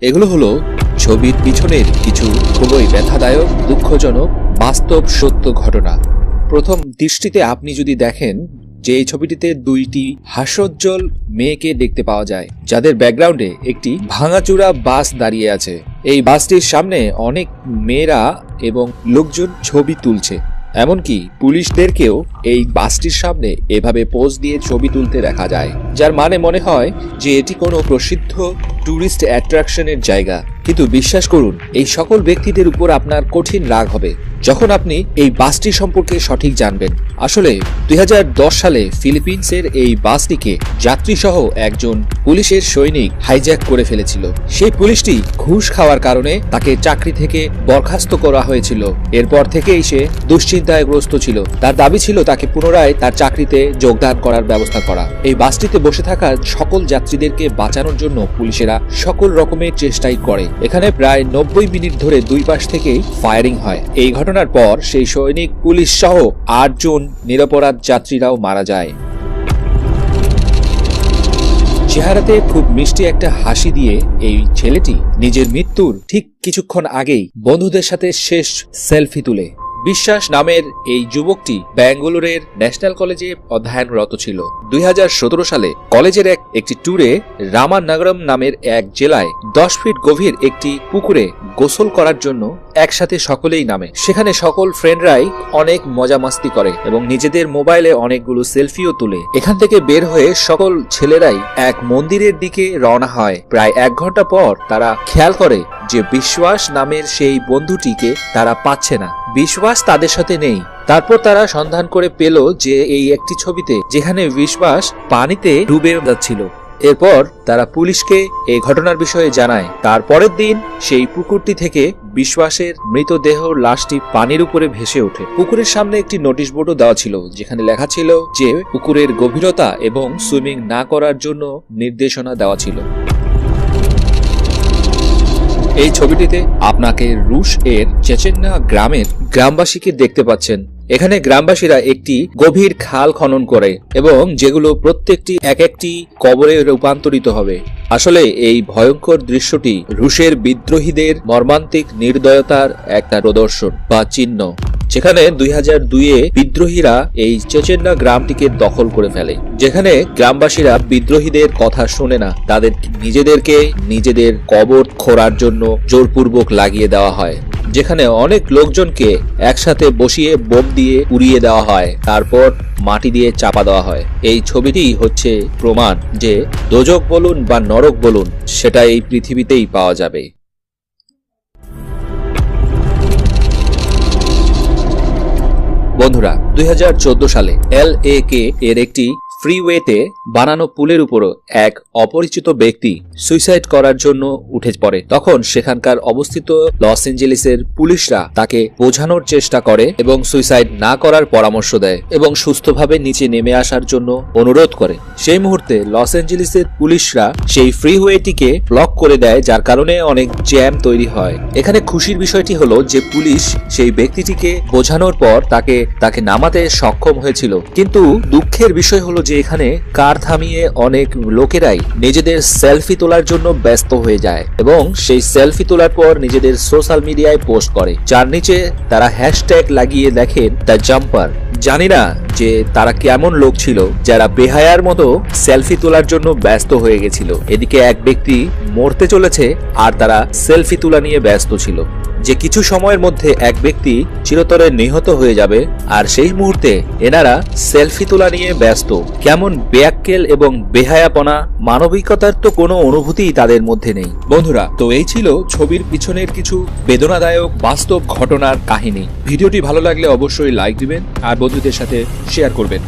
এগুলো হলো ছবির পিছনের কিছু খুবই ব্যথাদায়ক, দুঃখজনক, বাস্তব সত্য ঘটনা। প্রথম দৃষ্টিতে আপনি যদি দেখেন যে এই ছবিটিতে দুইটি হাস্যোজ্জ্বল মেয়েকে দেখতে পাওয়া যায়, যাদের ব্যাকগ্রাউন্ডে একটি ভাঙাচুরা বাস দাঁড়িয়ে আছে। এই বাসটির সামনে অনেক মেয়েরা এবং লোকজন ছবি তুলছে, এমনকি পুলিশদেরকেও এই বাসটির সামনে এভাবে পোজ দিয়ে ছবি তুলতে দেখা যায়, যার মানে মনে হয় যে এটি কোনো প্রসিদ্ধ ট্যুরিস্ট অ্যাট্রাকশনের জায়গা। কিন্তু বিশ্বাস করুন, এই সকল ব্যক্তিদের উপর আপনার কঠিন রাগ হবে যখন আপনি এই বাসটি সম্পর্কে সঠিক জানবেন। আসলে 2010 সালে ফিলিপিন্সের এই বাসটিকে যাত্রীসহ একজন পুলিশের সৈনিক হাইজ্যাক করে ফেলেছিল। সেই পুলিশটি ঘুষ খাওয়ার কারণে তাকে চাকরি থেকে বরখাস্ত করা হয়েছিল। এরপর থেকেই সে দুশ্চিন্তায় গ্রস্ত ছিল। তার দাবি ছিল তাকে পুনরায় তার চাকরিতে যোগদান করার ব্যবস্থা করা। এই বাসটিতে বসে থাকা সকল যাত্রীদেরকে বাঁচানোর জন্য পুলিশেরা সকল রকমের চেষ্টাই করে। এখানে প্রায় 90 মিনিট ধরে দুই পাশ থেকেই ফায়ারিং হয়। এই ঘটনার পর সেই সৈনিক, পুলিশ সহ 8 জন নিরপরাধ যাত্রীরাও মারা যায়। চেহারাতে খুব মিষ্টি একটা হাসি দিয়ে এই ছেলেটি নিজের মৃত্যুর ঠিক কিছুক্ষণ আগেই বন্ধুদের সাথে শেষ সেলফি তুলে। বিশ্বাস নামের এই যুবকটি বেঙ্গালুরের ন্যাশনাল কলেজে অধ্যয়নরত ছিল। 2017 সালে কলেজের একটি ট্যুরে রামানগরম নামের এক জেলায় 10 ফিট গভীর একটি পুকুরে গোসল করার জন্য একসাথে সকলেই নামে। সেখানে সকল ফ্রেন্ডরাই অনেক মজা মাস্তি করে এবং নিজেদের মোবাইলে অনেকগুলো সেলফিও তুলে। এখান থেকে বের হয়ে সকল ছেলেরাই এক মন্দিরের দিকে রওনা হয়। প্রায় 1 ঘন্টা পর তারা খেয়াল করে যে বিশ্বাস নামের সেই বন্ধুটিকে তারা পাচ্ছে না। বিশ্বাস তাদের সাথে নেই। তারপর তারা সন্ধান করে পেল যে এই একটি ছবিতে যেখানে বিশ্বাস পানিতে ডুবে যাচ্ছিল। এরপর তারা পুলিশকে এই ঘটনার বিষয়ে জানায়। তারপরের দিন সেই পুকুরটি থেকে বিশ্বাসের মৃতদেহ লাশটি পানির উপরে ভেসে ওঠে। পুকুরের সামনে একটি নোটিশ বোর্ডও দেওয়া ছিল, যেখানে লেখা ছিল যে পুকুরের গভীরতা এবং সুইমিং না করার জন্য নির্দেশনা দেওয়া ছিল। এই ছবিটিতে আপনাকে রুশ এর চেচেন্না গ্রামের গ্রামবাসীকে দেখতে পাচ্ছেন। এখানে গ্রামবাসীরা একটি গভীর খাল খনন করে এবং যেগুলো প্রত্যেকটি এক একটি কবরে রূপান্তরিত হবে। আসলে এই ভয়ঙ্কর দৃশ্যটি রুশের বিদ্রোহীদের মর্মান্তিক নির্দয়তার একটা প্রদর্শন বা চিহ্ন, যেখানে 2002-এ বিদ্রোহীরা এই চেচেন্না গ্রামটিকে দখল করে ফেলে। যেখানে গ্রামবাসীরা বিদ্রোহীদের কথা শুনে না, তাদের নিজেদেরকে নিজেদের কবর খোঁড়ার জন্য জোরপূর্বক লাগিয়ে দেওয়া হয়। যেখানে অনেক লোকজনকে একসাথে বসিয়ে বোম দিয়ে উড়িয়ে দেওয়া হয়, তারপর মাটি দিয়ে চাপা দেওয়া হয়। এই ছবিটি হচ্ছে প্রমাণ যে দোজক বলুন বা নরক বলুন, সেটা এই পৃথিবীতেই পাওয়া যাবে। বন্ধুরা, 2014 সালে LA এর একটি ফ্রিওয়েতে বানানো পুলের উপরও এক অপরিচিত ব্যক্তি সুইসাইড করার জন্য উঠে পড়ে। তখন সেখানকার অবস্থিত লস এঞ্জেলিসের পুলিশরা তাকে বোঝানোর চেষ্টা করে এবং সুইসাইড না করার পরামর্শ দেয় এবং সুস্থভাবে নিচে নেমে আসার জন্য অনুরোধ করে। সেই মুহূর্তে লস এঞ্জেলিসের পুলিশরা সেই ফ্রিওয়েটিকে ব্লক করে দেয়, যার কারণে অনেক জ্যাম তৈরি হয়। এখানে খুশির বিষয়টি হলো যে পুলিশ সেই ব্যক্তিটিকে বোঝানোর পর তাকে নামাতে সক্ষম হয়েছিল। কিন্তু দুঃখের বিষয় হলো যে এখানে কার থামিয়ে অনেক লোকেরাই নিজেদের সেলফি তোলার জন্য ব্যস্ত হয়ে যায় এবং সেই সেলফি তোলার পর নিজেদের সোশ্যাল মিডিয়ায় পোস্ট করে, যার নিচে তারা হ্যাশট্যাগ লাগিয়ে দেখেন দ্য জাম্পার। জানি না যে তারা কেমন লোক ছিল যারা বেহায়ার মতো সেলফি তোলার জন্য ব্যস্ত হয়ে গেছিল। এদিকে এক ব্যক্তি মরতে চলেছে আর তারা সেলফি তোলা নিয়ে ব্যস্ত ছিল, যে কিছু সময়ের মধ্যে এক ব্যক্তি চিরতরে নিহত হয়ে যাবে, আর সেই মুহূর্তে এনারা সেলফি তোলা নিয়ে ব্যস্ত। কেমন বেয়াক্কেল এবং বেহায়াপনা, মানবিকতার তো কোনো অনুভূতিই তাদের মধ্যে নেই। বন্ধুরা, তো এই ছিল ছবির পিছনের কিছু বেদনাদায়ক বাস্তব ঘটনার কাহিনী। ভিডিওটি ভালো লাগলে অবশ্যই লাইক দিবেন আর বন্ধুদের সাথে শেয়ার করবেন।